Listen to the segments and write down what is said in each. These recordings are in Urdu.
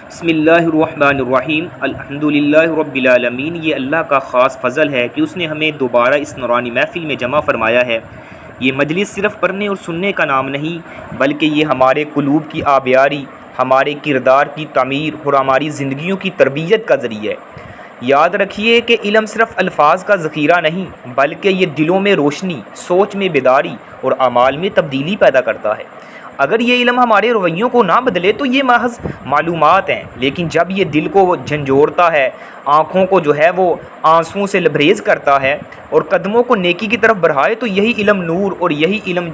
بسم اللہ الرحمن الرحیم الحمدللہ رب العالمین۔ یہ اللہ کا خاص فضل ہے کہ اس نے ہمیں دوبارہ اس نورانی محفل میں جمع فرمایا ہے۔ یہ مجلس صرف پڑھنے اور سننے کا نام نہیں، بلکہ یہ ہمارے قلوب کی آبیاری، ہمارے کردار کی تعمیر اور ہماری زندگیوں کی تربیت کا ذریعہ ہے۔ یاد رکھیے کہ علم صرف الفاظ کا ذخیرہ نہیں، بلکہ یہ دلوں میں روشنی، سوچ میں بیداری اور اعمال میں تبدیلی پیدا کرتا ہے۔ اگر یہ علم ہمارے رویوں کو نہ بدلے تو یہ محض معلومات ہیں، لیکن جب یہ دل کو جھنجھوڑتا ہے، آنکھوں کو وہ آنسوؤں سے لبریز کرتا ہے اور قدموں کو نیکی کی طرف بڑھائے تو یہی علم نور اور یہی علم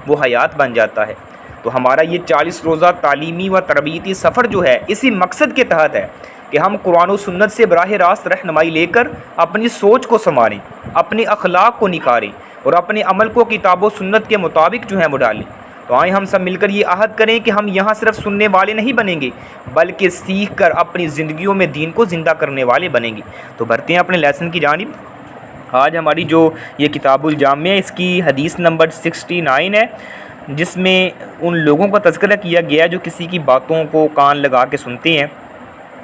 وہ حیات بن جاتا ہے۔ تو ہمارا یہ 40 روزہ تعلیمی و تربیتی سفر اسی مقصد کے تحت ہے کہ ہم قرآن و سنت سے براہ راست رہنمائی لے کر اپنی سوچ کو سنواریں، اپنے اخلاق کو نکھاریں اور اپنے عمل کو کتاب و سنت کے مطابق وہ ڈالیں۔ تو آئیں ہم سب مل کر یہ عہد کریں کہ ہم یہاں صرف سننے والے نہیں بنیں گے، بلکہ سیکھ کر اپنی زندگیوں میں دین کو زندہ کرنے والے بنیں گے۔ تو بڑھتے ہیں اپنے لیسن کی جانب۔ آج ہماری جو یہ کتاب الجامع ہے، اس کی حدیث نمبر 69 ہے، جس میں ان لوگوں کا تذکرہ کیا گیا جو کسی کی باتوں کو کان لگا کے سنتے ہیں۔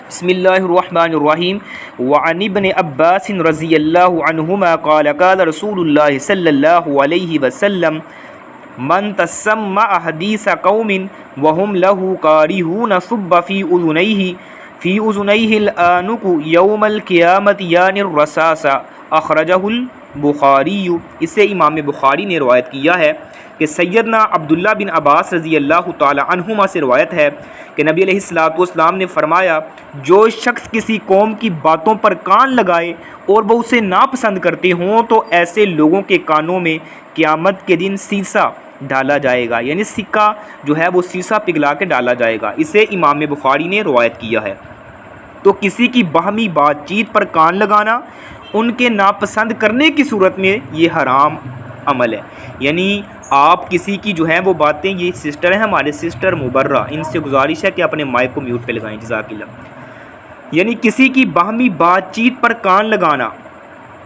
بسم اللہ الرحمن الرحیم۔ وعن ابن عباس رضی اللہ عنہما قال قال رسول اللہ صلی اللہ علیہ وسلم من تسمع حدیث قوم وهم له کارہون صب فی اذنیہ الآنک یوم القیامت یعنی الرصاص، اخرجہ البخاری۔ اسے امام بخاری نے روایت کیا ہے کہ سیدنا عبداللہ بن عباس رضی اللہ تعالی عنہما سے روایت ہے کہ نبی علیہ الصلوۃ والسلام نے فرمایا، جو شخص کسی قوم کی باتوں پر کان لگائے اور وہ اسے ناپسند کرتے ہوں تو ایسے لوگوں کے کانوں میں قیامت کے دن سیسا ڈالا جائے گا، یعنی سکہ وہ سیسا پگھلا کے ڈالا جائے گا۔ اسے امام بخاری نے روایت کیا ہے۔ تو کسی کی باہمی بات چیت پر کان لگانا ان کے ناپسند کرنے کی صورت میں یہ حرام عمل ہے۔ یعنی آپ کسی کی وہ باتیں، یہ سسٹر ہیں ہمارے سسٹر مبرہ، ان سے گزارش ہے کہ اپنے مائک کو میوٹ پہ لگائیں، جزاک اللہ۔ یعنی کسی کی باہمی بات چیت پر کان لگانا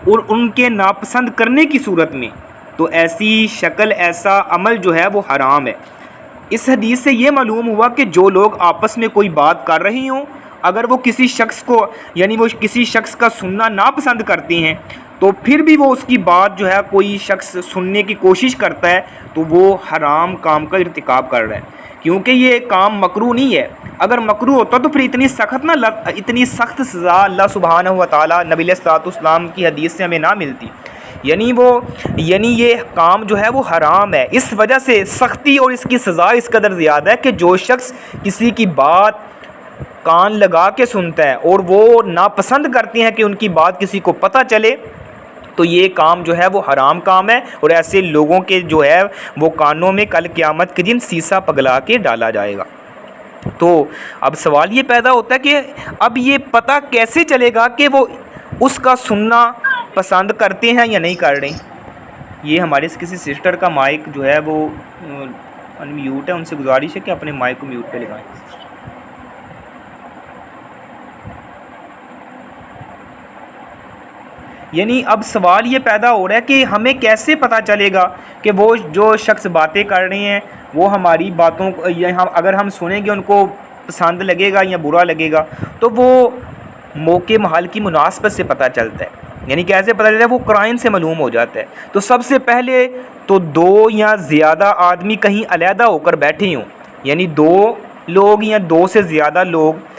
اور ان کے ناپسند کرنے کی صورت میں تو ایسی شکل، ایسا عمل وہ حرام ہے۔ اس حدیث سے یہ معلوم ہوا کہ جو لوگ آپس میں کوئی بات کر رہے ہوں، اگر وہ کسی شخص کو وہ کسی شخص کا سننا ناپسند کرتے ہیں تو پھر بھی وہ اس کی بات کوئی شخص سننے کی کوشش کرتا ہے تو وہ حرام کام کا ارتکاب کر رہا ہے، کیونکہ یہ کام مکروہ نہیں ہے۔ اگر مکروہ ہوتا تو پھر اتنی سخت سزا اللہ سبحانہ و تعالیٰ نبی علیہ الصلوۃ والسلام کی حدیث سے ہمیں نہ ملتی۔ یعنی یہ کام وہ حرام ہے، اس وجہ سے سختی اور اس کی سزا اس قدر زیادہ ہے کہ جو شخص کسی کی بات کان لگا کے سنتا ہے اور وہ ناپسند کرتے ہیں کہ ان کی بات کسی کو پتہ چلے تو یہ کام وہ حرام کام ہے، اور ایسے لوگوں کے وہ کانوں میں کل قیامت کے دن سیسا پگھلا کے ڈالا جائے گا۔ تو اب سوال یہ پیدا ہوتا ہے کہ اب یہ پتہ کیسے چلے گا کہ وہ اس کا سننا پسند کرتے ہیں یا نہیں کر رہے؟ یہ ہمارے کسی سسٹر کا مائک وہ میوٹ ہے، ان سے گزارش ہے کہ اپنے مائک کو میوٹ پہ لگائیں۔ یعنی اب سوال یہ پیدا ہو رہا ہے کہ ہمیں کیسے پتہ چلے گا کہ وہ جو شخص باتیں کر رہے ہیں وہ ہماری باتوں کو اگر ہم سنیں گے ان کو پسند لگے گا یا برا لگے گا، تو وہ موقع محل کی مناسبت سے پتہ چلتا ہے۔ یعنی کیسے پتہ چلتا ہے؟ وہ قرائن سے معلوم ہو جاتا ہے۔ تو سب سے پہلے تو 2 یا زیادہ آدمی کہیں علیحدہ ہو کر بیٹھے ہوں، یعنی 2 لوگ یا 2 سے زیادہ لوگ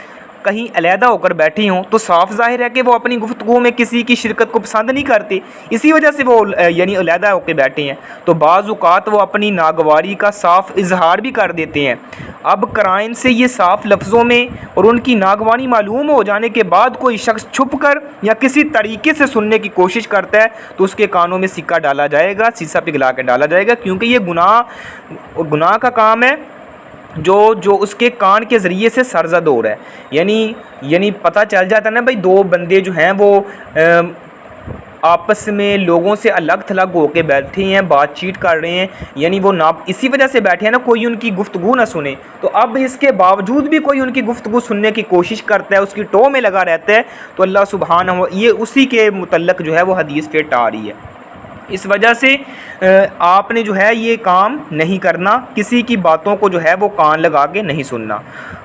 کہیں علیحدہ ہو کر بیٹھے ہوں تو صاف ظاہر ہے کہ وہ اپنی گفتگو میں کسی کی شرکت کو پسند نہیں کرتے، اسی وجہ سے وہ علیحدہ ہو کے بیٹھے ہیں۔ تو بعض اوقات وہ اپنی ناگواری کا صاف اظہار بھی کر دیتے ہیں۔ اب قرائن سے یہ صاف لفظوں میں اور ان کی ناگواری معلوم ہو جانے کے بعد کوئی شخص چھپ کر یا کسی طریقے سے سننے کی کوشش کرتا ہے تو اس کے کانوں میں سکہ ڈالا جائے گا، سیسا پگھلا کے ڈالا جائے گا، کیونکہ یہ گناہ کا کام ہے جو اس کے کان کے ذریعے سے سرزد ہو رہا ہے۔ یعنی پتہ چل جاتا ہے نا بھائی، 2 بندے وہ آپس میں لوگوں سے الگ تھلگ ہو کے بیٹھے ہیں، بات چیت کر رہے ہیں، یعنی وہ اسی وجہ سے بیٹھے ہیں نا، کوئی ان کی گفتگو نہ سنے، تو اب اس کے باوجود بھی کوئی ان کی گفتگو سننے کی کوشش کرتا ہے، اس کی ٹو میں لگا رہتا ہے، تو اللہ سبحانہ یہ اسی کے متعلق وہ حدیث فٹ آ رہی ہے۔ اس وجہ سے آپ نے جو ہے یہ کام نہیں کرنا، کسی کی باتوں کو جو ہے وہ کان لگا کے نہیں سننا۔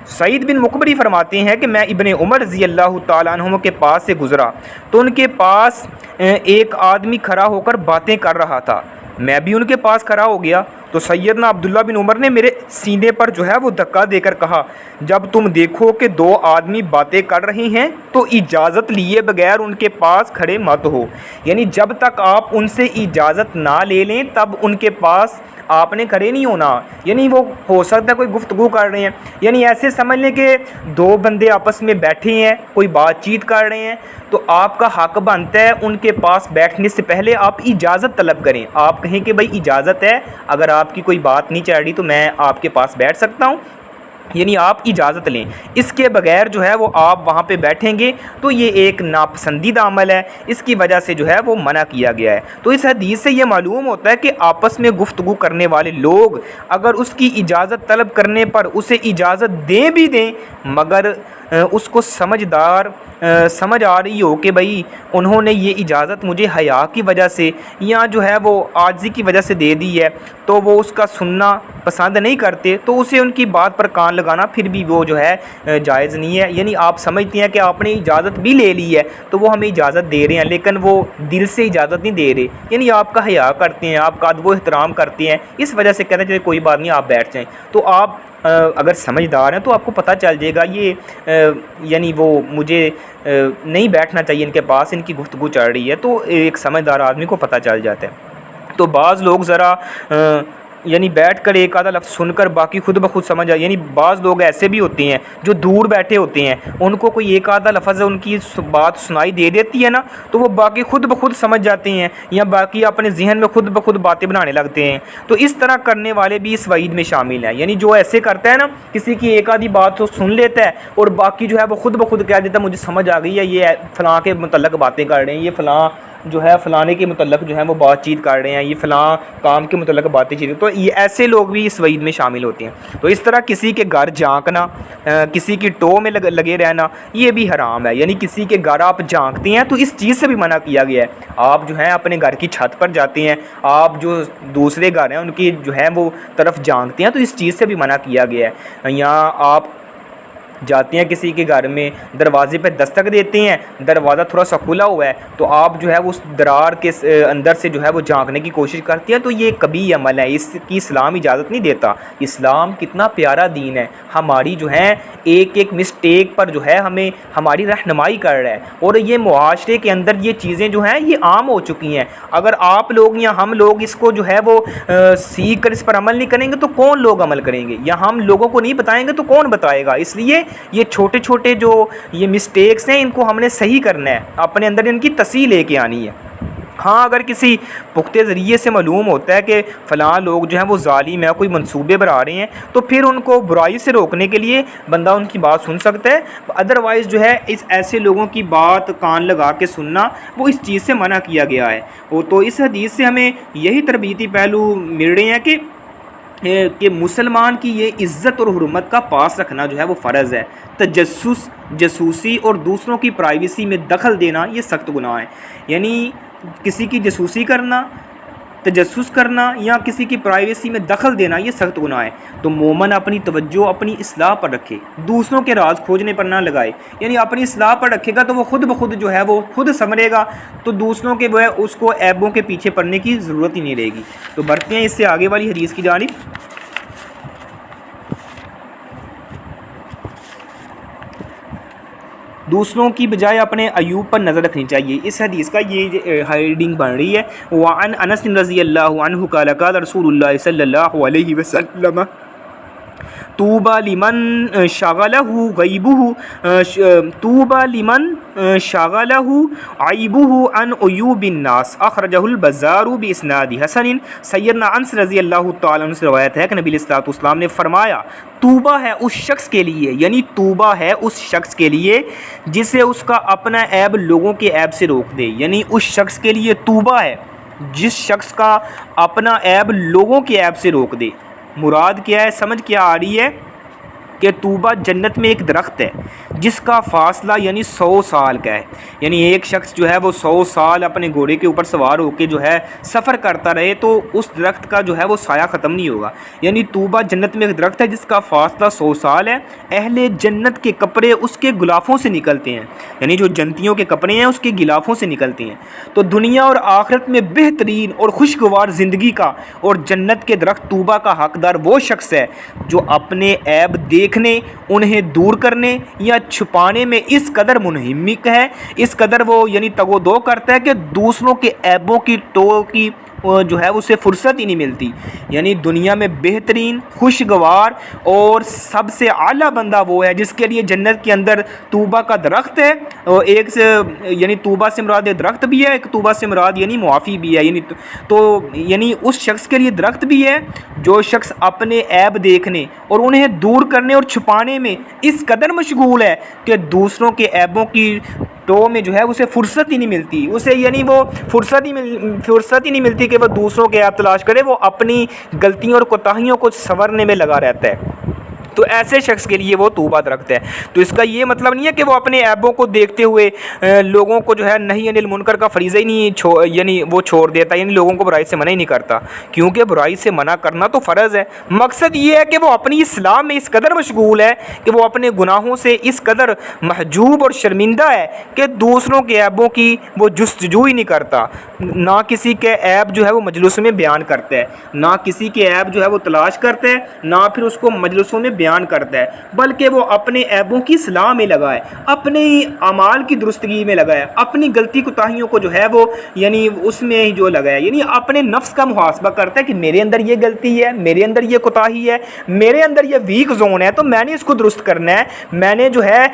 سعید بن مقبری فرماتے ہیں کہ میں ابن عمر رضی اللہ تعالیٰ عنہ کے پاس سے گزرا تو ان کے پاس ایک آدمی کھڑا ہو کر باتیں کر رہا تھا، میں بھی ان کے پاس کھڑا ہو گیا تو سیدنا عبداللہ بن عمر نے میرے سینے پر جو ہے وہ دھکا دے کر کہا، جب تم دیکھو کہ دو آدمی باتیں کر رہے ہیں تو اجازت لیے بغیر ان کے پاس کھڑے مت ہو، یعنی جب تک آپ ان سے اجازت نہ لے لیں تب ان کے پاس آپ نے کھڑے نہیں ہونا، یعنی وہ ہو سکتا ہے کوئی گفتگو کر رہے ہیں، یعنی ایسے سمجھ لیں کہ دو بندے آپس میں بیٹھے ہیں کوئی بات چیت کر رہے ہیں تو آپ کا حق بنتا ہے ان کے پاس بیٹھنے سے پہلے آپ اجازت طلب کریں، آپ کہیں کہ بھائی اجازت ہے، اگر آپ کی کوئی بات نہیں چل رہی تو میں آپ کے پاس بیٹھ سکتا ہوں، یعنی آپ اجازت لیں، اس کے بغیر جو ہے وہ آپ وہاں پہ بیٹھیں گے تو یہ ایک ناپسندیدہ عمل ہے، اس کی وجہ سے جو ہے وہ منع کیا گیا ہے۔ تو اس حدیث سے یہ معلوم ہوتا ہے کہ آپس میں گفتگو کرنے والے لوگ اگر اس کی اجازت طلب کرنے پر اسے اجازت دیں بھی دیں مگر اس کو سمجھ آ رہی ہو کہ بھائی انہوں نے یہ اجازت مجھے حیا کی وجہ سے یا جو ہے وہ عاجزی کی وجہ سے دے دی ہے تو وہ اس کا سننا پسند نہیں کرتے تو اسے ان کی بات پر کان لگانا پھر بھی وہ جو ہے جائز نہیں ہے، یعنی آپ سمجھتے ہیں کہ آپ نے اجازت بھی لے لی ہے تو وہ ہمیں اجازت دے رہے ہیں لیکن وہ دل سے اجازت نہیں دے رہے، یعنی آپ کا حیا کرتے ہیں، آپ کا ادب و احترام کرتے ہیں، اس وجہ سے کہتے ہیں کہ کوئی بات نہیں آپ بیٹھ جائیں، تو آپ اگر سمجھدار ہیں تو آپ کو پتہ چل جائے گا یہ یعنی وہ مجھے نہیں بیٹھنا چاہیے ان کے پاس، ان کی گفتگو چل رہی ہے، تو ایک سمجھدار آدمی کو پتہ چل جاتا ہے۔ تو بعض لوگ ذرا یعنی بیٹھ کر ایک آدھا لفظ سن کر باقی خود بخود سمجھ آئے، یعنی بعض لوگ ایسے بھی ہوتے ہیں جو دور بیٹھے ہوتے ہیں، ان کو کوئی ایک آدھا لفظ ان کی بات سنائی دے دیتی ہے نا تو وہ باقی خود بخود سمجھ جاتے ہیں یا باقی اپنے ذہن میں خود بخود باتیں بنانے لگتے ہیں، تو اس طرح کرنے والے بھی اس وعید میں شامل ہیں، یعنی جو ایسے کرتا ہے نا کسی کی ایک آدھی بات تو سن لیتا ہے اور باقی جو ہے وہ خود بخود کہہ دیتا ہے مجھے سمجھ آ گئی ہے، یہ فلاں کے متعلق باتیں کر رہے ہیں، یہ فلاں جو ہے فلانے کے متعلق جو ہے وہ بات چیت کر رہے ہیں، یہ فلاں کام کے متعلق باتیں چیت، تو یہ ایسے لوگ بھی اس وعید میں شامل ہوتے ہیں۔ تو اس طرح کسی کے گھر جھانکنا، کسی کی ٹو میں لگے رہنا یہ بھی حرام ہے، یعنی کسی کے گھر آپ جھانکتے ہیں تو اس چیز سے بھی منع کیا گیا ہے، آپ جو ہیں اپنے گھر کی چھت پر جاتے ہیں، آپ جو دوسرے گھر ہیں ان کی جو ہے وہ طرف جھانکتے ہیں تو اس چیز سے بھی منع کیا گیا ہے، یا آپ جاتے ہیں کسی کے گھر میں دروازے پہ دستک دیتے ہیں، دروازہ تھوڑا سا کھلا ہوا ہے تو آپ جو ہے اس درار کے اندر سے جو ہے وہ جھانکنے کی کوشش کرتے ہیں، تو یہ کبھی عمل ہے، اس کی اسلام اجازت نہیں دیتا۔ اسلام کتنا پیارا دین ہے، ہماری جو ہے ایک ایک مسٹیک پر جو ہے ہمیں ہماری رہنمائی کر رہا ہے، اور یہ معاشرے کے اندر یہ چیزیں جو ہیں یہ عام ہو چکی ہیں، اگر آپ لوگ یا ہم لوگ اس کو جو ہے وہ سیکھ کر اس پر عمل نہیں کریں گے تو کون لوگ عمل کریں گے، یا ہم لوگوں کو نہیں بتائیں گے تو کون بتائے گا، اس لیے یہ چھوٹے چھوٹے جو یہ مسٹیکس ہیں ان کو ہم نے صحیح کرنا ہے، اپنے اندر ان کی تصحیح لے کے آنی ہے۔ ہاں اگر کسی پختہ ذریعے سے معلوم ہوتا ہے کہ فلاں لوگ جو ہیں وہ ظالم ہیں، کوئی منصوبے بنا رہے ہیں، تو پھر ان کو برائی سے روکنے کے لیے بندہ ان کی بات سن سکتا ہے، ادروائز جو ہے اس ایسے لوگوں کی بات کان لگا کے سننا وہ اس چیز سے منع کیا گیا ہے۔ تو اس حدیث سے ہمیں یہی تربیتی پہلو مل رہے ہیں کہ مسلمان کی یہ عزت اور حرمت کا پاس رکھنا جو ہے وہ فرض ہے، جاسوسی اور دوسروں کی پرائیویسی میں دخل دینا یہ سخت گناہ ہے، یعنی کسی کی جاسوسی کرنا، تجسس کرنا یا کسی کی پرائیویسی میں دخل دینا یہ سخت گناہ ہے۔ تو مومن اپنی توجہ اپنی اصلاح پر رکھے، دوسروں کے راز کھوجنے پر نہ لگائے، یعنی اپنی اصلاح پر رکھے گا تو وہ خود بخود جو ہے وہ خود سنورے گا، تو دوسروں کے وہ ہے اس کو عیبوں کے پیچھے پڑنے کی ضرورت ہی نہیں رہے گی۔ تو بڑھتے ہیں اس سے آگے والی حدیث کی جانب۔ دوسروں کی بجائے اپنے عیوب پر نظر رکھنی چاہیے، اس حدیث کا یہ ہیڈنگ بن رہی ہے۔ وعن انس رضی اللہ عنہ قال قال رسول اللہ صلی اللہ علیہ وسلم طوبى لمن شغله عیبه عن عیوب الناس، اخرجہ البزار باسناد حسن۔ سیدنا انس رضی اللہ تعالیٰ عنہ سے روایت ہے کہ نبی علیہ الصلوۃ والسلام نے فرمایا توبہ ہے اس شخص کے لیے، یعنی توبہ ہے اس شخص کے لیے جسے اس کا اپنا عیب لوگوں کے عیب سے روک دے، یعنی اس شخص کے لیے توبہ ہے جس شخص کا اپنا عیب لوگوں کے عیب سے روک دے۔ مراد کیا ہے، سمجھ کیا آ رہی ہے کہ طوبہ جنت میں ایک درخت ہے جس کا فاصلہ یعنی 100 سال کا ہے، یعنی ایک شخص جو ہے وہ 100 سال اپنے گھوڑے کے اوپر سوار ہو کے جو ہے سفر کرتا رہے تو اس درخت کا جو ہے وہ سایہ ختم نہیں ہوگا۔ یعنی طوبہ جنت میں ایک درخت ہے جس کا فاصلہ 100 سال ہے، اہل جنت کے کپڑے اس کے غلافوں سے نکلتے ہیں، یعنی جو جنتیوں کے کپڑے ہیں اس کے غلافوں سے نکلتے ہیں۔ تو دنیا اور آخرت میں بہترین اور خوشگوار زندگی کا اور جنت کے درخت طوبہ کا حقدار وہ شخص ہے جو اپنے عیب دیکھنے، انہیں دور کرنے یا چھپانے میں اس قدر منہمک ہے، اس قدر وہ یعنی تگ و دو کرتا ہے کہ دوسروں کے عیبوں کی ٹو کی جو ہے اسے فرصت ہی نہیں ملتی۔ یعنی دنیا میں بہترین، خوشگوار اور سب سے اعلیٰ بندہ وہ ہے جس کے لیے جنت کے اندر طوبہ کا درخت ہے، اور ایک سے یعنی طوبہ سے مراد درخت بھی ہے، ایک طوبہ سے مراد یعنی معافی بھی ہے، یعنی اس شخص کے لیے درخت بھی ہے جو شخص اپنے عیب دیکھنے اور انہیں دور کرنے اور چھپانے میں اس قدر مشغول ہے کہ دوسروں کے عیبوں کی تو میں جو ہے اسے فرصت ہی نہیں ملتی، اسے یعنی وہ فرصت ہی نہیں ملتی کہ وہ دوسروں کے عیب تلاش کرے، وہ اپنی غلطیوں اور کوتاہیوں کو سنورنے میں لگا رہتا ہے۔ تو ایسے شخص کے لیے وہ طوبہ درخت ہے۔ تو اس کا یہ مطلب نہیں ہے کہ وہ اپنے عیبوں کو دیکھتے ہوئے لوگوں کو جو ہے نہی عن المنکر کا فریضہ ہی نہیں یعنی وہ چھوڑ دیتا، یعنی لوگوں کو برائی سے منع ہی نہیں کرتا، کیونکہ برائی سے منع کرنا تو فرض ہے۔ مقصد یہ ہے کہ وہ اپنی اصلاح میں اس قدر مشغول ہے کہ وہ اپنے گناہوں سے اس قدر محجوب اور شرمندہ ہے کہ دوسروں کے عیبوں کی وہ جستجو ہی نہیں کرتا، نہ کسی کے عیب جو ہے وہ مجلس میں بیان کرتا ہے، نہ کسی کے عیب جو ہے وہ تلاش کرتا ہے، نہ پھر اس کو مجلسوں میں بیان کرتا ہے، بلکہ وہ اپنے عیبوں کی اصلاح میں لگا ہے، اپنے اعمال کی درستگی میں لگا ہے، اپنی غلطی کوتاہیوں کو جو ہے وہ یعنی اس میں جو لگا ہے، یعنی اپنے نفس کا محاسبہ کرتا ہے کہ میرے اندر یہ غلطی ہے، میرے اندر یہ کوتاہی ہے، میرے اندر یہ ویک زون ہے، تو میں نے اس کو درست کرنا ہے، میں نے جو ہے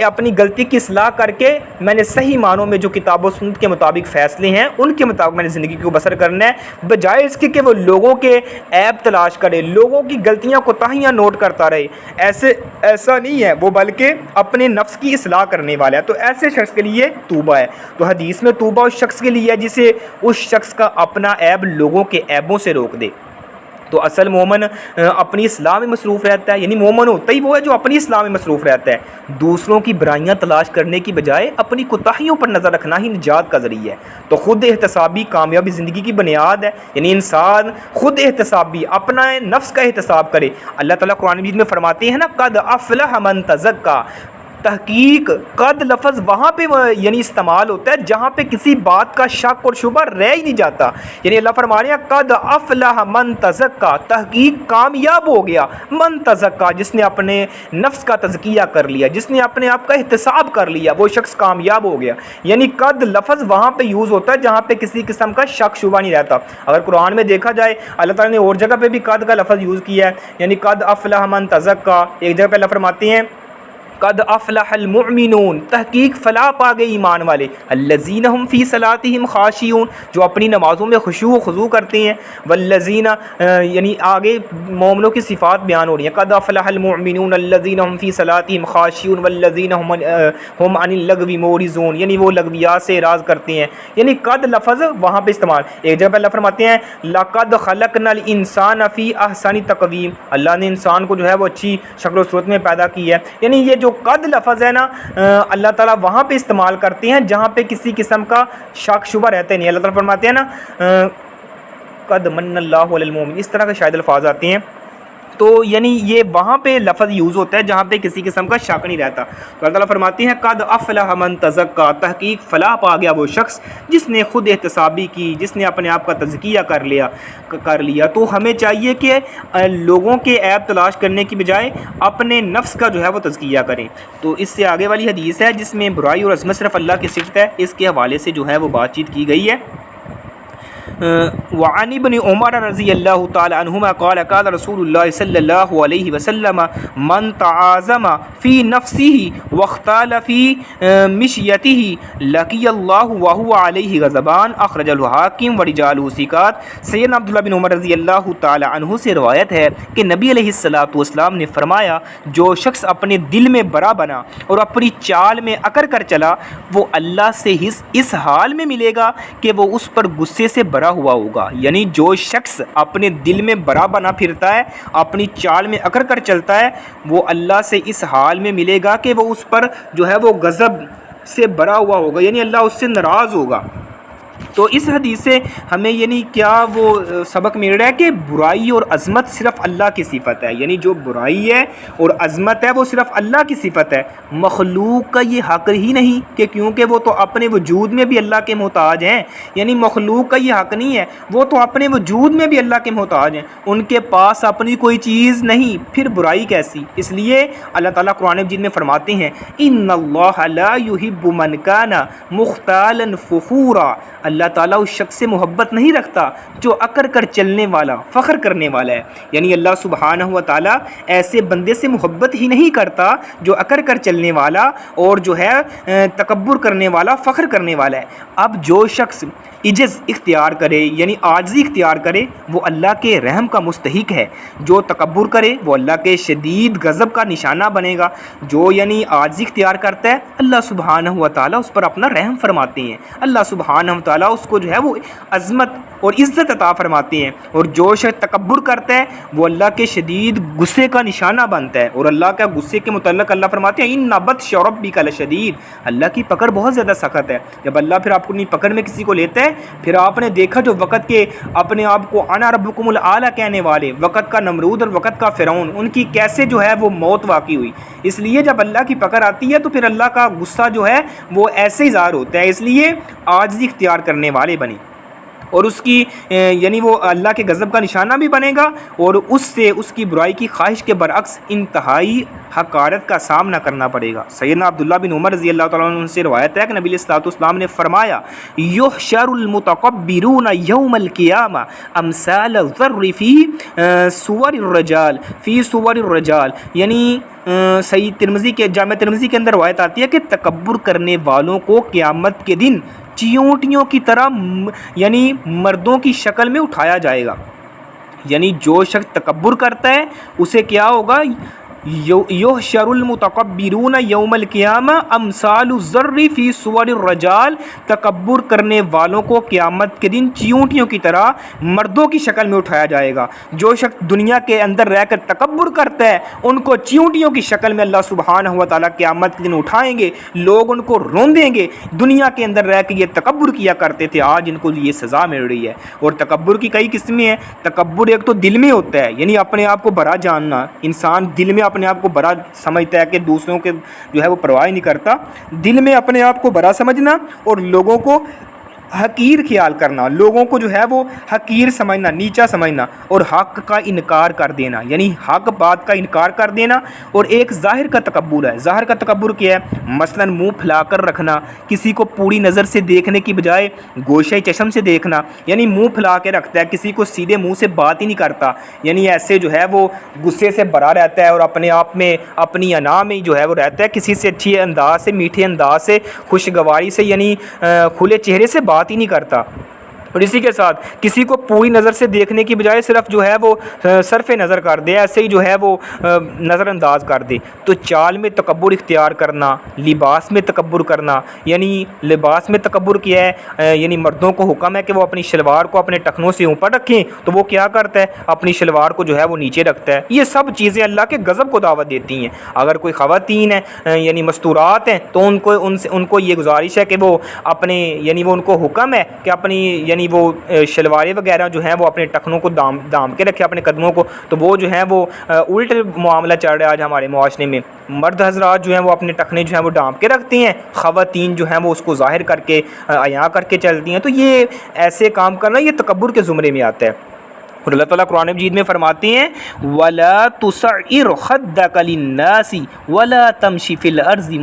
اپنی غلطی کی اصلاح کر کے میں نے صحیح معنوں میں جو کتاب و سنت کے مطابق فیصلے ہیں ان کے مطابق میں نے زندگی کو بسر کرنا ہے، بجائے اس کے کہ وہ لوگوں کے عیب تلاش کرے، لوگوں کی غلطیاں کوتاہیاں نوٹ کرتا رہے۔ ایسا نہیں ہے وہ، بلکہ اپنے نفس کی اصلاح کرنے والا ہے۔ تو ایسے شخص کے لیے طوبہ ہے۔ تو حدیث میں طوبہ اس شخص کے لیے ہے جسے اس شخص کا اپنا عیب لوگوں کے عیبوں سے روک دے۔ تو اصل مومن اپنی اصلاح میں مصروف رہتا ہے، یعنی مومن ہوتا ہی وہ ہے جو اپنی اصلاح میں مصروف رہتا ہے، دوسروں کی برائیاں تلاش کرنے کی بجائے اپنی کوتاہیوں پر نظر رکھنا ہی نجات کا ذریعہ ہے۔ تو خود احتسابی کامیابی زندگی کی بنیاد ہے، یعنی انسان خود احتسابی اپنا نفس کا احتساب کرے۔ اللہ تعالیٰ قرآن مجید میں فرماتے ہیں نا، قد افلح من تزکا، تحقیق قد لفظ وہاں پہ یعنی استعمال ہوتا ہے جہاں پہ کسی بات کا شک اور شبہ رہ ہی نہیں جاتا، یعنی اللہ فرما رہے ہیں قد افلح من تزکا، تحقیق کامیاب ہو گیا، من تزکا جس نے اپنے نفس کا تزکیہ کر لیا، جس نے اپنے آپ کا احتساب کر لیا، وہ شخص کامیاب ہو گیا۔ یعنی قد لفظ وہاں پہ یوز ہوتا ہے جہاں پہ کسی قسم کا شک شبہ نہیں رہتا۔ اگر قرآن میں دیکھا جائے اللہ تعالیٰ نے اور جگہ پہ بھی قد کا لفظ یوز کیا ہے، یعنی قد افلح من تزکا، ایک جگہ پہ اللہ فرماتے ہیں قد افلح المؤمنون، تحقیق فلاح پا گئے ایمان والے، الذین هم فی صلاتهم خاشعون، جو اپنی نمازوں میں خشوع و خضوع کرتے ہیں، والذین یعنی آگے مومنوں کی صفات بیان ہو رہی ہیں، قد افلح المؤمنون الذین هم فی صلاتهم خاشعون والذین هم عن اللغو معرضون، یعنی وہ لغویات سے اعراض کرتے ہیں، یعنی قد لفظ وہاں پہ استعمال۔ ایک جگہ پہ اللہ فرماتے ہیں لقد خلقنا الانسان فی احسن تقویم، اللہ نے انسان کو جو ہے وہ اچھی شکل و صورت میں پیدا کی ہے۔ یعنی یہ جو قد لفظ ہے نا اللہ تعالیٰ وہاں پہ استعمال کرتے ہیں جہاں پہ کسی قسم کا شک شبہ رہتے نہیں۔ اللہ تعالیٰ فرماتے ہیں نا قد من اللہ علی المؤمن، اس طرح کے شاید الفاظ آتے ہیں، تو یعنی یہ وہاں پہ لفظ یوز ہوتا ہے جہاں پہ کسی قسم کا شک نہیں رہتا۔ تو اللہ تعالیٰ فرماتے ہیں قد افلح من تزکا، تحقیق فلاح پا گیا وہ شخص جس نے خود احتسابی کی، جس نے اپنے آپ کا تزکیہ کر لیا۔ تو ہمیں چاہیے کہ لوگوں کے عیب تلاش کرنے کی بجائے اپنے نفس کا جو ہے وہ تزکیہ کریں۔ تو اس سے آگے والی حدیث ہے جس میں برائی اور عظمت صرف اللہ کی صفت ہے، اس کے حوالے سے جو ہے وہ بات چیت کی گئی ہے۔ وعن ابن عمر رضی اللہ تعالی عنہما قال قال رسول اللہ صلی اللہ علیہ وسلم من تعاظم فی نفسه واختال فی مشیته لقی اللہ وهو علیہ غضبان، اخرج الحاکم ورجالہ ثقات۔ سیدنا عبداللہ بن عمر رضی اللہ تعالی عنہ سے روایت ہے کہ نبی علیہ الصلوۃ والسلام نے فرمایا جو شخص اپنے دل میں برا بنا اور اپنی چال میں اکڑ کر چلا، وہ اللہ سے اس حال میں ملے گا کہ وہ اس پر غصے سے برا ہوا ہوگا، یعنی جو شخص اپنے دل میں برا بنا پھرتا ہے، اپنی چال میں اکڑ کر چلتا ہے، وہ اللہ سے اس حال میں ملے گا کہ وہ اس پر جو ہے وہ غضب سے بھرا ہوا ہوگا، یعنی اللہ اس سے ناراض ہوگا۔ تو اس حدیث سے ہمیں یعنی کیا وہ سبق مل رہا ہے کہ برائی اور عظمت صرف اللہ کی صفت ہے، یعنی جو برائی ہے اور عظمت ہے وہ صرف اللہ کی صفت ہے، مخلوق کا یہ حق ہی نہیں کہ کیونکہ وہ تو اپنے وجود میں بھی اللہ کے محتاج ہیں، یعنی مخلوق کا یہ حق نہیں ہے، وہ تو اپنے وجود میں بھی اللہ کے محتاج ہیں، ان کے پاس اپنی کوئی چیز نہیں، پھر برائی کیسی؟ اس لیے اللہ تعالیٰ قرآن مجید میں فرماتے ہیں ان اللہ لا یحب من کان مختالا فخورا، اللہ تعالیٰ اس شخص سے محبت نہیں رکھتا جو اکڑ کر چلنے والا، فخر کرنے والا ہے، یعنی اللہ سبحانہ و تعالیٰ ایسے بندے سے محبت ہی نہیں کرتا جو اکڑ کر چلنے والا اور جو ہے تکبر کرنے والا، فخر کرنے والا ہے۔ اب جو شخص عجز اختیار کرے یعنی عاجزی اختیار کرے وہ اللہ کے رحم کا مستحق ہے، جو تکبر کرے وہ اللہ کے شدید غضب کا نشانہ بنے گا۔ جو یعنی عاجزی اختیار کرتا ہے اللہ سبحانہ و تعالیٰ اس پر اپنا رحم فرماتے ہیں، اللہ سبحانہ و تعالیٰ اس کو جو ہے وہ عظمت اور عزت عطا فرماتے ہیں، اور جو شخص تکبر کرتا ہے وہ اللہ کے شدید غصے کا نشانہ بنتا ہے، اور اللہ کا غصے کے متعلق اللہ فرماتے ہیں ان بطش ربک لشدید، اللہ کی پکڑ بہت زیادہ سخت ہے۔ جب اللہ پھر آپ کو اپنی پکڑ میں کسی کو لیتا ہے، پھر آپ نے دیکھا جو وقت کے اپنے آپ کو انا ربکم الاعلی کہنے والے وقت کا نمرود اور وقت کا فرعون، ان کی کیسے جو ہے وہ موت واقع ہوئی۔ اس لیے جب اللہ کی پکڑ آتی ہے تو پھر اللہ کا غصہ جو ہے وہ ایسے ہی ظاہر ہوتا ہے، اس لیے عاجزی اختیار کرنے والے بنی، اور اس کی یعنی وہ اللہ کے غضب کا نشانہ بھی بنے گا، اور اس سے اس کی برائی کی خواہش کے برعکس انتہائی حقارت کا سامنا کرنا پڑے گا۔ سیدنا عبداللہ بن عمر رضی اللہ تعالیٰ عنہ سے روایت ہے کہ نبی علیہ الصلوۃ والسلام نے فرمایا یحشر المتکبرون یوم القیامہ امثال الذر فی صور الرجال یعنی صحیح ترمذی کے جامع ترمذی کے اندر روایت آتی ہے کہ تکبر کرنے والوں کو قیامت کے دن چیونٹیوں کی طرح یعنی مردوں کی شکل میں اٹھایا جائے گا، یعنی جو شخص تکبر کرتا ہے اسے کیا ہوگا؟ یحشر المتکبرون یوم القیامہ امثال الذر فی صور الرجال، تکبر کرنے والوں کو قیامت کے دن چیونٹیوں کی طرح مردوں کی شکل میں اٹھایا جائے گا۔ جو شخص دنیا کے اندر رہ کر تکبر کرتا ہے ان کو چیونٹیوں کی شکل میں اللہ سبحانہ و تعالیٰ قیامت کے دن اٹھائیں گے، لوگ ان کو روندیں گے، دنیا کے اندر رہ کے یہ تکبر کیا کرتے تھے، آج ان کو یہ سزا مل رہی ہے۔ اور تکبر کی کئی قسمیں ہیں۔ تکبر ایک تو دل میں ہوتا ہے، یعنی اپنے آپ کو بڑا جاننا، انسان دل میں اپنے آپ کو بڑا سمجھتا ہے کہ دوسروں کے جو ہے وہ پرواہ نہیں کرتا، دل میں اپنے آپ کو بڑا سمجھنا اور لوگوں کو حقیر خیال کرنا، لوگوں کو جو ہے وہ حقیر سمجھنا، نیچا سمجھنا، اور حق کا انکار کر دینا، یعنی حق بات کا انکار کر دینا۔ اور ایک ظاہر کا تکبر ہے۔ ظاہر کا تکبر کیا ہے؟ مثلا منہ پھیلا کر رکھنا، کسی کو پوری نظر سے دیکھنے کی بجائے گوشہ چشم سے دیکھنا، یعنی منہ پھیلا کے رکھتا ہے، کسی کو سیدھے منہ سے بات ہی نہیں کرتا، یعنی ایسے جو ہے وہ غصے سے بھرا رہتا ہے اور اپنے آپ میں اپنی انا میں جو ہے وہ رہتا ہے، کسی سے اچھی انداز سے، میٹھے انداز سے، خوشگواری سے، یعنی کھلے چہرے سے بات ہی نہیں کرتا۔ اور اسی کے ساتھ کسی کو پوری نظر سے دیکھنے کی بجائے صرف جو ہے وہ صرف نظر کر دے، ایسے ہی جو ہے وہ نظر انداز کر دے۔ تو چال میں تکبر اختیار کرنا، لباس میں تکبر کرنا، یعنی لباس میں تکبر کیا ہے؟ یعنی مردوں کو حکم ہے کہ وہ اپنی شلوار کو اپنے ٹخنوں سے اوپر رکھیں، تو وہ کیا کرتا ہے؟ اپنی شلوار کو جو ہے وہ نیچے رکھتا ہے۔ یہ سب چیزیں اللہ کے غضب کو دعوت دیتی ہیں۔ اگر کوئی خواتین ہیں یعنی مستورات ہیں تو ان کو یہ گزارش ہے کہ وہ اپنے یعنی وہ ان کو حکم ہے کہ اپنی یعنی وہ شلواریں وغیرہ جو ہیں وہ اپنے ٹخنوں کو دام کے رکھے، اپنے قدموں کو، تو وہ جو ہیں وہ الٹ معاملہ چل رہا ہے آج ہمارے معاشرے میں۔ مرد حضرات جو ہیں وہ اپنے ٹخنے جو ہیں وہ ڈانپ کے رکھتے ہیں، خواتین جو ہیں وہ اس کو ظاہر کر کے عیاں کر کے چلتی ہیں، تو یہ ایسے کام کرنا یہ تکبر کے زمرے میں آتا ہے۔ اور اللہ تعالیٰ قرآن مجید میں فرماتے ہیں وَلَا تُسَعِّرْ خَدَّكَ لِلنَّاسِ وَلَا تَمْشِ فِي الْأَرْضِ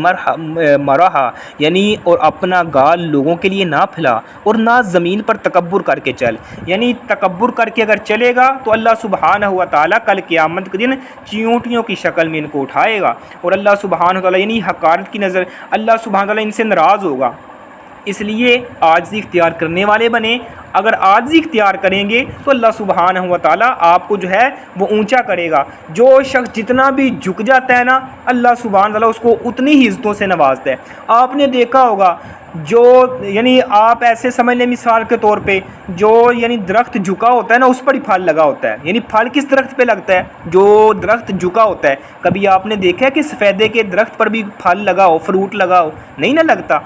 مَرَحًا، یعنی اور اپنا گال لوگوں کے لیے نہ پھیلا اور نہ زمین پر تکبر کر کے چل، یعنی تکبر کر کے اگر چلے گا تو اللہ سبحانہ و تعالیٰ کل قیامت کے دن چیونٹیوں کی شکل میں ان کو اٹھائے گا، اور اللہ سبحانہ و تعالیٰ یعنی حقارت کی نظر اللہ سبحانہ و تعالیٰ ان سے ناراض ہوگا۔ اس لیے عاجزی اختیار کرنے والے بنیں. اگر عاجزی اختیار کریں گے تو اللہ سبحانہ و تعالیٰ آپ کو جو ہے وہ اونچا کرے گا. جو شخص جتنا بھی جھک جاتا ہے نا, اللہ سبحانہ و تعالیٰ اس کو اتنی ہی عزتوں سے نوازتا ہے. آپ نے دیکھا ہوگا جو یعنی آپ ایسے سمجھ لیں مثال کے طور پہ, جو یعنی درخت جھکا ہوتا ہے نا اس پر ہی پھل لگا ہوتا ہے. یعنی پھل کس درخت پہ لگتا ہے؟ جو درخت جھکا ہوتا ہے. کبھی آپ نے دیکھا ہے کہ سفیدے کے درخت پر بھی پھل لگا ہو, فروٹ لگا ہو؟ نہیں نہ لگتا.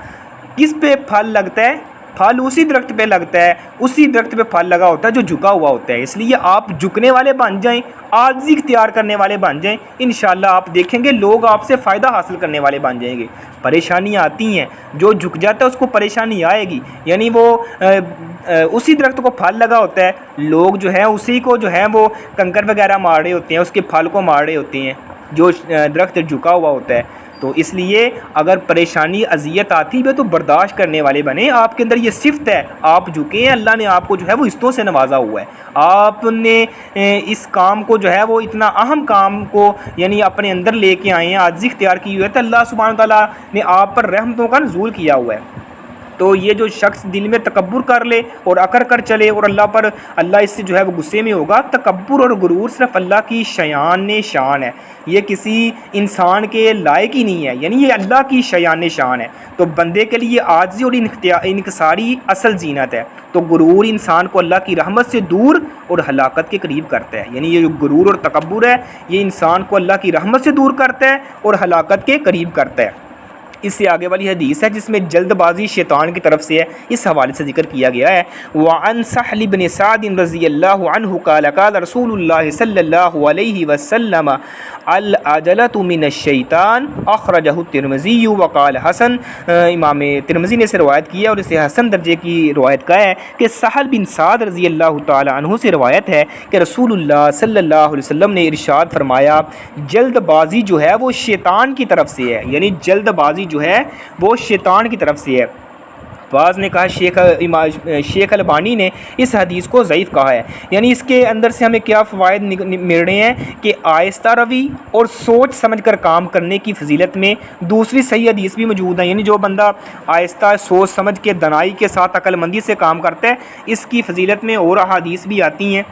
کس پہ پھل لگتا ہے؟ پھل اسی درخت پہ لگتا ہے, اسی درخت پہ پھل لگا ہوتا ہے جو جھکا ہوا ہوتا ہے. اس لیے آپ جھکنے والے بن جائیں, عاجزی اختیار کرنے والے بن جائیں, انشاءاللہ آپ دیکھیں گے لوگ آپ سے فائدہ حاصل کرنے والے بن جائیں گے. پریشانیاں آتی ہیں, جو جھک جاتا ہے اس کو پریشانی آئے گی. یعنی وہ اسی درخت کو پھل لگا ہوتا ہے, لوگ جو ہیں اسی کو جو ہے وہ کنکر وغیرہ مار رہے ہوتے ہیں, اس کے پھل کو مار رہے ہوتے ہیں جو درخت جھکا ہوا ہوتا ہے. تو اس لیے اگر پریشانی اذیت آتی ہے تو برداشت کرنے والے بنیں. آپ کے اندر یہ صفت ہے, آپ جھکے ہیں, اللہ نے آپ کو جو ہے وہ عزتوں سے نوازا ہوا ہے. آپ نے اس کام کو جو ہے وہ اتنا اہم کام کو یعنی اپنے اندر لے کے آئے ہیں, عاجزی اختیار کی ہوئی ہے, تو اللہ سبحانہ تعالیٰ نے آپ پر رحمتوں کا نزول کیا ہوا ہے. تو یہ جو شخص دل میں تکبر کر لے اور اکڑ کر چلے اور اللہ اس سے جو ہے وہ غصے میں ہوگا. تکبر اور غرور صرف اللہ کی شان ہے, یہ کسی انسان کے لائق ہی نہیں ہے. یعنی یہ اللہ کی شان ہے. تو بندے کے لیے عاجزی اور انکساری اصل زینت ہے. تو غرور انسان کو اللہ کی رحمت سے دور اور ہلاکت کے قریب کرتا ہے. یعنی یہ جو غرور اور تکبر ہے یہ انسان کو اللہ کی رحمت سے دور کرتا ہے اور ہلاکت کے قریب کرتا ہے. اس سے آگے والی حدیث ہے جس میں جلد بازی شیطان کی طرف سے ہے, اس حوالے سے ذکر کیا گیا ہے. وعن سہل بن سعد رضی اللہ عنہ قال قال رسول اللہ صلی اللہ علیہ وسلم العجلۃ من الشیطان اخرجہ الترمذی وقال حسن. امام ترمذی نے اسے روایت کیا اور اسے حسن درجے کی روایت کا ہے کہ سہل بن سعد رضی اللہ تعالی عنہ سے روایت ہے کہ رسول اللہ صلی اللہ علیہ وسلم نے ارشاد فرمایا جلد بازی جو ہے وہ شیطان کی طرف سے ہے. یعنی جلد بازی جو ہے وہ شیطان کی طرف سے ہے. بعض نے کہا شیخ البانی نے اس حدیث کو ضعیف کہا ہے. یعنی اس کے اندر سے ہمیں کیا فوائد مل رہے ہیں کہ آہستہ روی اور سوچ سمجھ کر کام کرنے کی فضیلت میں دوسری صحیح حدیث بھی موجود ہیں. یعنی جو بندہ آہستہ سوچ سمجھ کے دنائی کے ساتھ عقل مندی سے کام کرتا ہے اس کی فضیلت میں اور احادیث بھی آتی ہیں.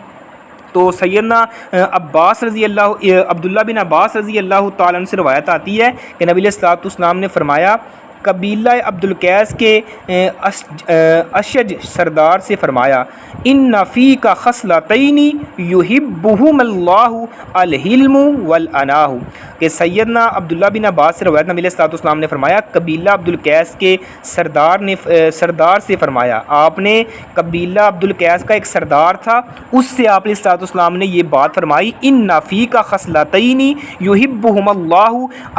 تو سیدنا عبداللہ بن عباس رضی اللہ تعالیٰ عنہ سے روایت آتی ہے کہ نبی علیہ الصلوۃ والسلام نے فرمایا قبیلہ عبدالقیس کے اشج سردار سے فرمایا ان فیک خصلتین یحبہم اللہ الحلم والاناہ. کہ سیدنا عبداللہ بن عباس سے روایت نبی علیہ الصلوۃ والسلام نے فرمایا قبیلہ عبدالقیس کے سردار سے فرمایا, آپ نے قبیلہ عبدالقیس کا ایک سردار تھا, اس سے آپ علیہ الصلوۃ والسلام نے یہ بات فرمائی ان فیک خصلتین یحبہم اللہ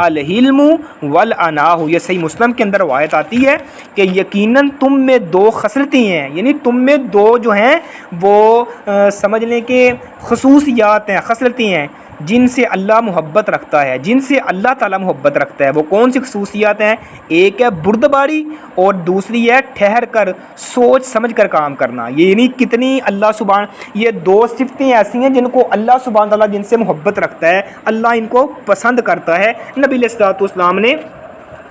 الحلم والاناہ. یہ صحیح مسلم کے اندر روایت آتی ہے کہ یقیناً تم میں دو خصلتیں ہیں. یعنی تم میں دو جو ہیں وہ سمجھ لیں کہ خصوصیات ہیں, خصلتیں ہیں جن سے اللہ محبت رکھتا ہے, جن سے اللہ تعالیٰ محبت رکھتا ہے. وہ کون سی خصوصیات ہیں؟ ایک ہے بردباری اور دوسری ہے ٹھہر کر سوچ سمجھ کر کام کرنا. یعنی کتنی اللہ سبحان, یہ دو صفتیں ایسی ہیں جن کو اللہ سبحانہ تعالیٰ جن سے محبت رکھتا ہے, اللہ ان کو پسند کرتا ہے. نبی علیہ الصلوۃ والسلام نے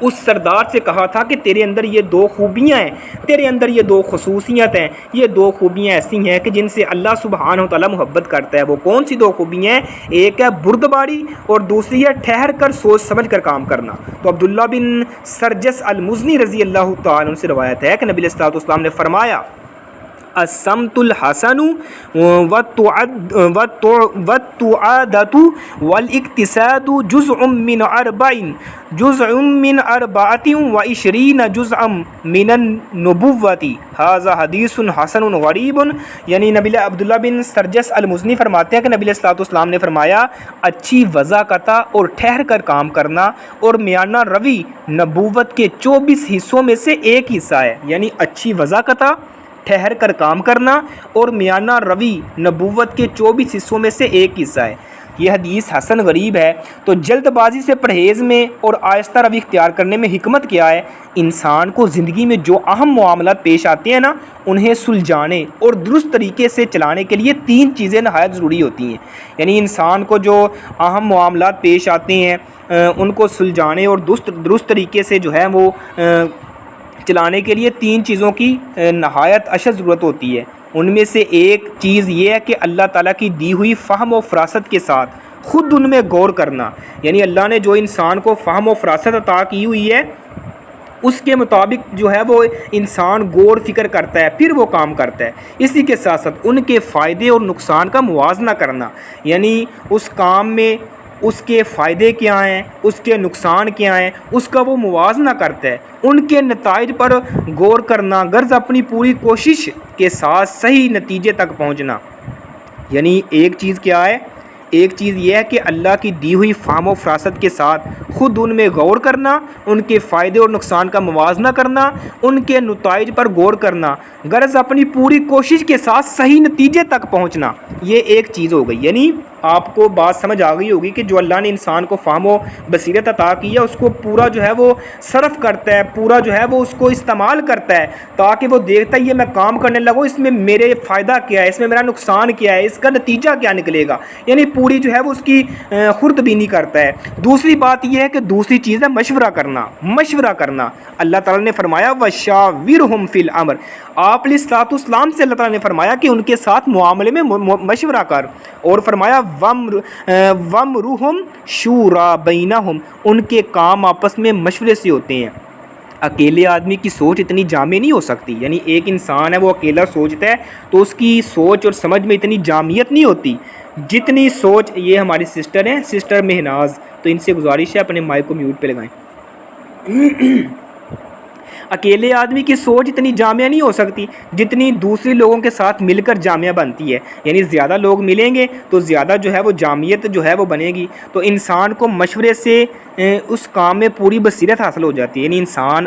اس سردار سے کہا تھا کہ تیرے اندر یہ دو خوبیاں ہیں, تیرے اندر یہ دو خصوصیت ہیں, یہ دو خوبیاں ایسی ہیں کہ جن سے اللہ سبحانہ وتعالیٰ محبت کرتا ہے. وہ کون سی دو خوبیاں ہیں؟ ایک ہے بردباری اور دوسری ہے ٹھہر کر سوچ سمجھ کر کام کرنا. تو عبداللہ بن سرجس المزنی رضی اللہ تعالیٰ عنہ سے روایت ہے کہ نبی علیہ الصلوۃ والسلام نے فرمایا الصمت الحسن والتعادة والاقتصاد جزء من 24 جزءا من النبوة هذا حدیث حسن غریب. یعنی عبداللہ بن سرجس المزنی فرماتے ہیں کہ نبی علیہ الصلوۃ والسلام نے فرمایا اچھی وضاقتہ اور ٹھہر کر کام کرنا اور میانہ روی نبوت کے 24 حصوں میں سے ایک حصہ ہے. یعنی اچھی وضاقتہ, ٹھہر کر کام کرنا اور میانہ روی نبوت کے 24 حصوں میں سے ایک حصہ ہے. یہ حدیث حسن غریب ہے. تو جلد بازی سے پرہیز میں اور آہستہ روی اختیار کرنے میں حکمت کیا ہے؟ انسان کو زندگی میں جو اہم معاملات پیش آتے ہیں نا انہیں سلجھانے اور درست طریقے سے چلانے کے لیے 3 چیزیں نہایت ضروری ہوتی ہیں. یعنی انسان کو جو اہم معاملات پیش آتے ہیں ان کو سلجھانے اور درست طریقے سے جو ہے وہ چلانے کے لیے 3 چیزوں کی نہایت اشد ضرورت ہوتی ہے۔ ان میں سے ایک چیز یہ ہے کہ اللہ تعالیٰ کی دی ہوئی فہم و فراست کے ساتھ خود ان میں غور کرنا، یعنی اللہ نے جو انسان کو فہم و فراست عطا کی ہوئی ہے اس کے مطابق جو ہے وہ انسان غور فکر کرتا ہے، پھر وہ کام کرتا ہے۔ اسی کے ساتھ ساتھ ان کے فائدے اور نقصان کا موازنہ کرنا، یعنی اس کام میں اس کے فائدے کیا ہیں، اس کے نقصان کیا ہیں، اس کا وہ موازنہ کرتا ہے، ان کے نتائج پر غور کرنا، غرض اپنی پوری کوشش کے ساتھ صحیح نتیجے تک پہنچنا۔ یعنی ایک چیز کیا ہے؟ ایک چیز یہ ہے کہ اللہ کی دی ہوئی فہم و فراست کے ساتھ خود ان میں غور کرنا، ان کے فائدے اور نقصان کا موازنہ کرنا، ان کے نتائج پر غور کرنا، غرض اپنی پوری کوشش کے ساتھ صحیح نتیجے تک پہنچنا۔ یہ ایک چیز ہو گئی، یعنی آپ کو بات سمجھ آ گئی ہوگی کہ جو اللہ نے انسان کو فہم و بصیرت عطا کی ہے اس کو پورا جو ہے وہ صرف کرتا ہے، پورا جو ہے وہ اس کو استعمال کرتا ہے تاکہ وہ دیکھتا ہے یہ میں کام کرنے لگوں، اس میں میرے فائدہ کیا ہے، اس میں میرا نقصان کیا ہے، اس کا نتیجہ کیا نکلے گا، یعنی پوری جو ہے وہ اس کی خوردبینی کرتا ہے۔ دوسری بات یہ ہے کہ دوسری چیز ہے مشورہ کرنا، مشورہ کرنا۔ اللہ تعالیٰ نے فرمایا وَشَاوِرْهُمْ فِي الْأَمْرِ، آپ علیہ الصلوۃ والسلام سے اللہ تعالیٰ نے فرمایا کہ ان کے ساتھ معاملے میں مشورہ کر، اور فرمایا وَأَمْرُهُمْ شُورَىٰ بَيْنَهُمْ، ان کے کام آپس میں مشورے سے ہوتے ہیں۔ اکیلے آدمی کی سوچ اتنی جامع نہیں ہو سکتی، یعنی ایک انسان ہے وہ اکیلا سوچتا ہے تو اس کی سوچ اور سمجھ میں اتنی جامعیت نہیں ہوتی جتنی سوچ، یہ ہماری سسٹر ہیں، سسٹر مہناز، تو ان سے گزارش ہے اپنے مائک کو میوٹ پہ لگائیں۔ اکیلے آدمی کی سوچ اتنی جامع نہیں ہو سکتی جتنی دوسرے لوگوں کے ساتھ مل کر جامع بنتی ہے، یعنی زیادہ لوگ ملیں گے تو زیادہ جو ہے وہ جامعیت جو ہے وہ بنے گی۔ تو انسان کو مشورے سے اس کام میں پوری بصیرت حاصل ہو جاتی ہے، یعنی انسان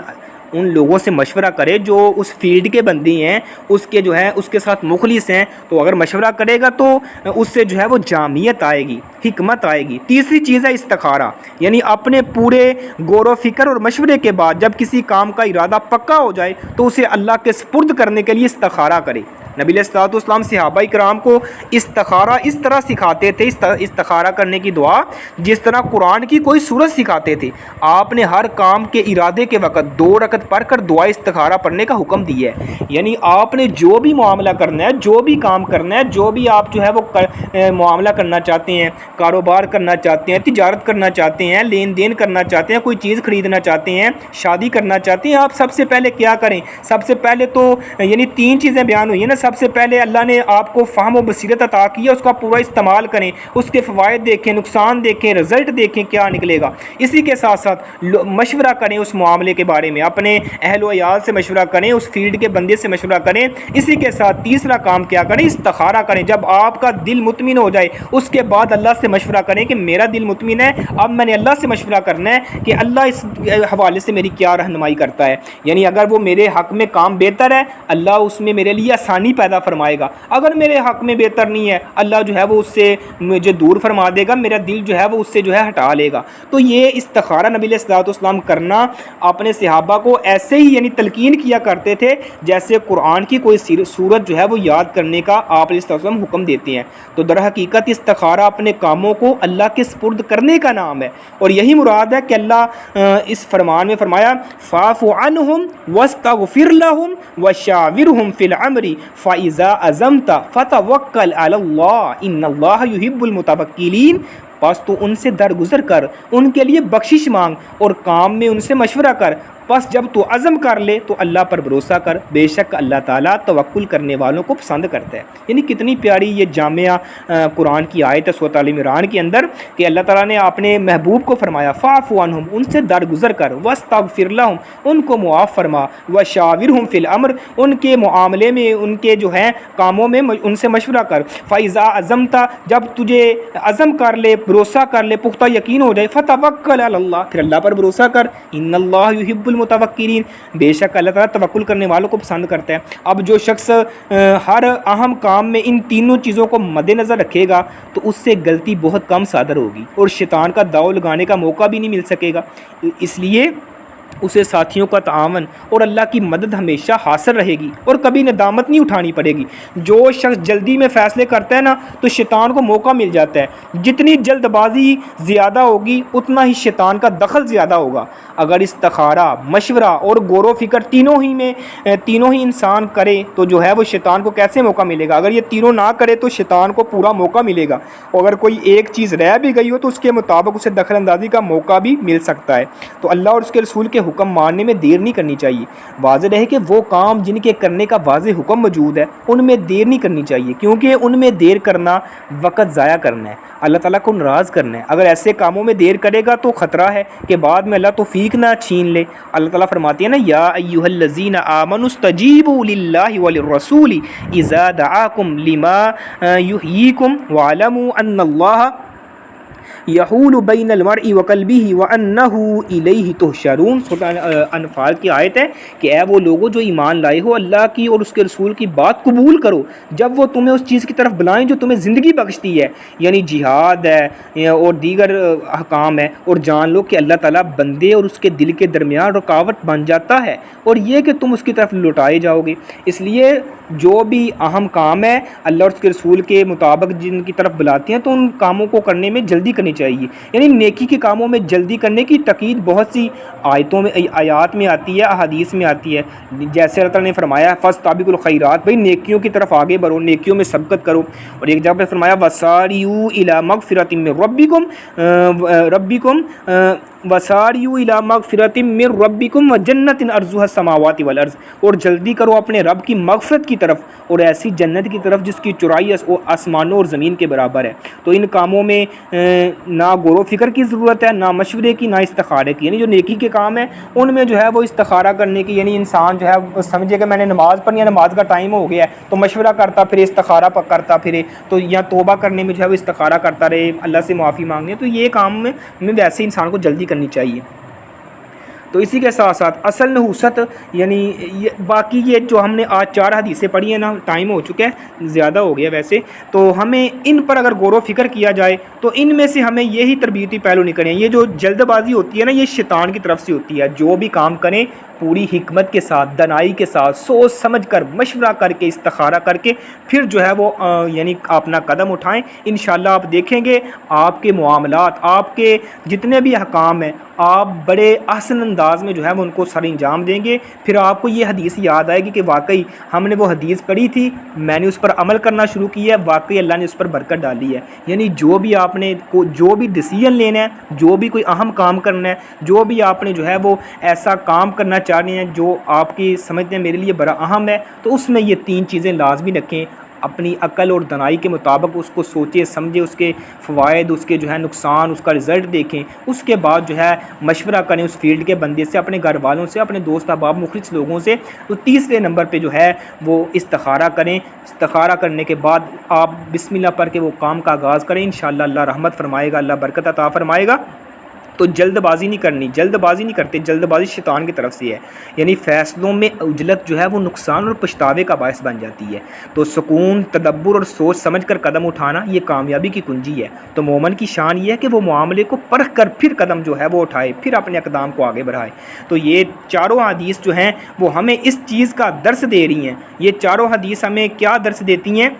ان لوگوں سے مشورہ کرے جو اس فیلڈ کے بندے ہیں، اس کے جو ہے اس کے ساتھ مخلص ہیں، تو اگر مشورہ کرے گا تو اس سے جو ہے وہ جامعیت آئے گی، حکمت آئے گی۔ تیسری چیز ہے استخارہ، یعنی اپنے پورے غور و فکر اور مشورے کے بعد جب کسی کام کا ارادہ پکا ہو جائے تو اسے اللہ کے سپرد کرنے کے لیے استخارہ کرے۔ نبی علیہ الصلوۃ والسلام صحابہ کرام کو استخارہ اس طرح سکھاتے تھے، استخارہ کرنے کی دعا جس طرح قرآن کی کوئی سورت سکھاتے تھے۔ آپ نے ہر کام کے ارادے کے وقت 2 رکعت پڑھ کر دعا استخارہ پڑھنے کا حکم دیا ہے، یعنی آپ نے جو بھی معاملہ کرنا ہے، جو بھی کام کرنا ہے، جو بھی آپ جو ہے وہ معاملہ کرنا چاہتے ہیں، کاروبار کرنا چاہتے ہیں، تجارت کرنا چاہتے ہیں، لین دین کرنا چاہتے ہیں، کوئی چیز خریدنا چاہتے ہیں، شادی کرنا چاہتے ہیں، آپ سب سے پہلے کیا کریں؟ سب سے پہلے تو یعنی 3 چیزیں بیان ہوئی ہیں نا، سب سے پہلے اللہ نے آپ کو فہم و بصیرت عطا کی ہے، اس کا پورا استعمال کریں، اس کے فوائد دیکھیں، نقصان دیکھیں، رزلٹ دیکھیں کیا نکلے گا۔ اسی کے ساتھ ساتھ مشورہ کریں اس معاملے کے بارے میں، اپنے اہل و عیال سے مشورہ کریں، اس فیلڈ کے بندے سے مشورہ کریں۔ اسی کے ساتھ تیسرا کام کیا کریں؟ استخارہ کریں۔ جب آپ کا دل مطمئن ہو جائے اس کے بعد اللہ سے مشورہ کریں کہ میرا دل مطمئن ہے، اب میں نے اللہ سے مشورہ کرنا ہے کہ اللہ اس حوالے سے میری کیا رہنمائی کرتا ہے، یعنی اگر وہ میرے حق میں کام بہتر ہے اللہ اس میں میرے لیے آسانی پیدا فرمائے گا، اگر میرے حق میں بہتر نہیں ہے اللہ جو ہے وہ اس سے مجھے دور فرما دے گا، میرا دل جو ہے وہ اس سے جو ہے ہٹا لے گا۔ تو یہ استخارہ نبی علیہ الصلوۃ والسلام کرنا اپنے صحابہ کو ایسے ہی یعنی تلقین کیا کرتے تھے جیسے قرآن کی کوئی سورت جو ہے وہ یاد کرنے کا آپ علیہ الصلوۃ والسلام حکم دیتے ہیں۔ تو در حقیقت استخارہ اپنے کاموں کو اللہ کے سپرد کرنے کا نام ہے، اور یہی مراد ہے کہ اللہ اس فرمان میں فرمایا فاعف عنہم واستغفر لہم وشاورہم فی الامر فاذا عزمت فتوکل علی اللہ ان اللہ یحب المتوکلین، پس تو ان سے درگزر کر، ان کے لیے بخشش مانگ اور کام میں ان سے مشورہ کر، پس جب تو عزم کر لے تو اللہ پر بھروسہ کر، بے شک اللہ تعالیٰ توکل کرنے والوں کو پسند کرتا ہے۔ یعنی کتنی پیاری یہ جامعہ قرآن کی آیت ہے سورۃ آل عمران کے اندر کہ اللہ تعالیٰ نے اپنے محبوب کو فرمایا فاعف عنہم، ان سے درگزر کر، واستغفر لہم، ان کو معاف فرما، وشاورہم فی الامر، ان کے معاملے میں ان کے جو ہے کاموں میں ان سے مشورہ کر، فاذا عزمت، جب تجھے عزم کر لے، بھروسہ کر لے، پختہ یقین ہو جائے، فتوکل علی اللہ، پھر اللہ پر بھروسہ کر، ان اللہ یحب المتوکلین، بے شک اللہ تعالیٰ توکل کرنے والوں کو پسند کرتا ہے۔ اب جو شخص ہر اہم کام میں ان تینوں چیزوں کو مد نظر رکھے گا تو اس سے غلطی بہت کم صادر ہوگی اور شیطان کا داؤ لگانے کا موقع بھی نہیں مل سکے گا۔ اس لیے اسے ساتھیوں کا تعاون اور اللہ کی مدد ہمیشہ حاصل رہے گی اور کبھی ندامت نہیں اٹھانی پڑے گی۔ جو شخص جلدی میں فیصلے کرتا ہے نا تو شیطان کو موقع مل جاتا ہے۔ جتنی جلد بازی زیادہ ہوگی اتنا ہی شیطان کا دخل زیادہ ہوگا۔ اگر استخارہ، مشورہ اور غور و فکر تینوں ہی انسان کرے تو جو ہے وہ شیطان کو کیسے موقع ملے گا؟ اگر یہ تینوں نہ کرے تو شیطان کو پورا موقع ملے گا، اور اگر کوئی ایک چیز رہ بھی گئی ہو تو اس کے مطابق اسے دخل اندازی کا موقع بھی مل سکتا ہے۔ تو اللہ اور اس کے رسول کے حکم ماننے میں دیر نہیں کرنی چاہیے۔ واضح رہے کہ وہ کام جن کے کرنے کا واضح حکم موجود ہے ان میں دیر نہیں کرنی چاہیے، کیونکہ ان میں دیر کرنا وقت ضائع کرنا ہے، اللہ تعالیٰ کو ناراض کرنا ہے۔ اگر ایسے کاموں میں دیر کرے گا تو خطرہ ہے کہ بعد میں اللہ توفیق نہ چھین لے۔ اللہ تعالیٰ فرماتی ہے نا، یا ایھا الذین آمنوا استجیبوا للہ وللرسول اذا دعاکم لما یحییکم واعلموا ان اللہ یحول بین المرء وقلبہ وانہ الیہ تحشرون۔ سورۃ انفال کی آیت ہے کہ اے وہ لوگوں جو ایمان لائے ہو، اللہ کی اور اس کے رسول کی بات قبول کرو جب وہ تمہیں اس چیز کی طرف بلائیں جو تمہیں زندگی بخشتی ہے، یعنی جہاد ہے اور دیگر احکام ہے، اور جان لو کہ اللہ تعالیٰ بندے اور اس کے دل کے درمیان رکاوٹ بن جاتا ہے، اور یہ کہ تم اس کی طرف لوٹائے جاؤ گے۔ اس لیے جو بھی اہم کام ہے اللہ اور اس کے رسول کے مطابق جن کی طرف بلاتے ہیں تو ان کاموں کو کرنے میں جلدی کرنی چاہیے، یعنی نیکی کے کاموں میں جلدی کرنے کی تاکید بہت سی آیات میں آتی ہے، احادیث میں آتی ہے۔ جیسے اللہ تعالیٰ نے فرمایا فاستبقوا الخیرات، بھائی نیکیوں کی طرف آگے بڑھو، نیکیوں میں سبقت کرو، اور ایک جگہ پہ فرمایا وساریوا الی مغفرۃ من وساریوا الی مغفرۃ من ربکم وجنۃ عرضها السماوات والارض، اور جلدی کرو اپنے رب کی مغفرت کی طرف اور ایسی جنت کی طرف جس کی چوڑائی آسمانوں اور زمین کے برابر ہے۔ تو ان کاموں میں نہ غور و فکر کی ضرورت ہے، نہ مشورے کی، نہ استخارے کی، یعنی جو نیکی کے کام ہیں ان میں جو ہے وہ استخارہ کرنے کی، یعنی انسان جو ہے سمجھے کہ میں نے نماز پڑھنی ہے، نماز کا ٹائم ہو گیا ہے تو مشورہ کرتا پھرے، استخارہ کرتا پھرے، تو یا توبہ کرنے میں جو ہے وہ استخارہ کرتا رہے، اللہ سے معافی مانگنے، تو یہ کام میں ویسے انسان کو جلدی کرنی چاہیے۔ تو اسی کے ساتھ ساتھ اصل نحوست، یعنی باقی یہ جو ہم نے آج 4 حدیثیں پڑھی ہیں نا، ٹائم ہو چکا ہے، زیادہ ہو گیا ویسے، تو ہمیں ان پر اگر غور و فکر کیا جائے تو ان میں سے ہمیں یہی تربیتی پہلو نکلیں۔ یہ جو جلد بازی ہوتی ہے نا، یہ شیطان کی طرف سے ہوتی ہے۔ جو بھی کام کریں پوری حکمت کے ساتھ، دنائی کے ساتھ، سوچ سمجھ کر، مشورہ کر کے، استخارہ کر کے پھر جو ہے وہ یعنی اپنا قدم اٹھائیں۔ انشاءاللہ آپ دیکھیں گے آپ کے معاملات، آپ کے جتنے بھی احکام ہیں، آپ بڑے احسن انداز میں جو ہے وہ ان کو سر انجام دیں گے۔ پھر آپ کو یہ حدیث یاد آئے گی کہ واقعی ہم نے وہ حدیث پڑھی تھی، میں نے اس پر عمل کرنا شروع کیا ہے، واقعی اللہ نے اس پر برکت ڈالی ہے۔ یعنی جو بھی آپ نے جو بھی ڈیسیژن لینا ہے، جو بھی کوئی اہم کام کرنا ہے، جو بھی آپ نے جو ہے وہ ایسا کام کرنا چاہ رہے ہیں جو آپ کی سمجھتے ہیں میرے لیے بڑا اہم ہے، تو اس میں یہ 3 چیزیں لازمی رکھیں۔ اپنی عقل اور دانائی کے مطابق اس کو سوچیں سمجھیں، اس کے فوائد، اس کے جو ہے نقصان، اس کا رزلٹ دیکھیں، اس کے بعد جو ہے مشورہ کریں اس فیلڈ کے بندے سے، اپنے گھر والوں سے، اپنے دوست احباب، مخلص لوگوں سے۔ تو تیسرے نمبر پہ جو ہے وہ استخارہ کریں۔ استخارہ کرنے کے بعد آپ بسم اللہ پڑھ کے وہ کام کا آغاز کریں، انشاءاللہ اللہ رحمت فرمائے گا، اللہ برکت عطا فرمائے گا۔ تو جلد بازی نہیں کرنی، جلد بازی نہیں کرتے، جلد بازی شیطان کی طرف سے ہے، یعنی فیصلوں میں عجلت جو ہے وہ نقصان اور پچھتاوے کا باعث بن جاتی ہے۔ تو سکون، تدبر اور سوچ سمجھ کر قدم اٹھانا یہ کامیابی کی کنجی ہے۔ تو مومن کی شان یہ ہے کہ وہ معاملے کو پرکھ کر پھر قدم جو ہے وہ اٹھائے، پھر اپنے اقدام کو آگے بڑھائے۔ تو یہ 4 حدیث جو ہیں وہ ہمیں اس چیز کا درس دے رہی ہیں۔ یہ 4 حدیث ہمیں کیا درس دیتی ہیں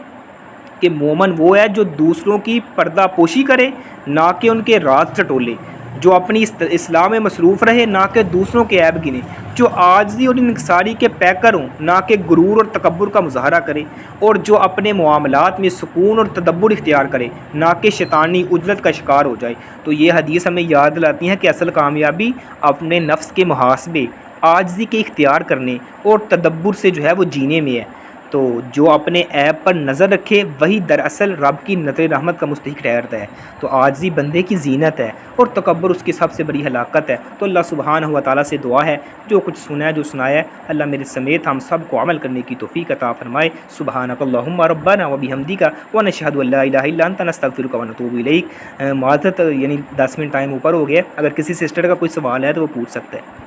کہ مومن وہ ہے جو دوسروں کی پردہ پوشی کرے، نہ کہ ان کے راز ٹٹولے، جو اپنی اصلاح میں مصروف رہے، نہ کہ دوسروں کے عیب گنے، جو عاجزی اور انکساری کے پیکر ہوں، نہ کہ غرور اور تکبر کا مظاہرہ کرے، اور جو اپنے معاملات میں سکون اور تدبر اختیار کرے، نہ کہ شیطانی عجلت کا شکار ہو جائے۔ تو یہ حدیث ہمیں یاد دلاتی ہیں کہ اصل کامیابی اپنے نفس کے محاسبے، عاجزی کے اختیار کرنے اور تدبر سے جو ہے وہ جینے میں ہے۔ تو جو اپنے عیب پر نظر رکھے وہی دراصل رب کی نظر رحمت کا مستحق ٹھہرتا ہے۔ تو عاجزی بندے کی زینت ہے اور تکبر اس کی سب سے بڑی ہلاکت ہے۔ تو اللہ سبحانہ و تعالیٰ سے دعا ہے جو کچھ سنا ہے، جو سنایا ہے، اللہ میرے سمیت ہم سب کو عمل کرنے کی توفیق عطا فرمائے۔ سبحانک اللہم ربنا و بحمدک ونشہد ان لا الہ الا انت نستغفرک ونتوب الیک۔ معذرت، یعنی 10 منٹ ٹائم اوپر ہو گیا، اگر کسی سسٹر کا کوئی سوال ہے تو وہ پوچھ سکتا ہے۔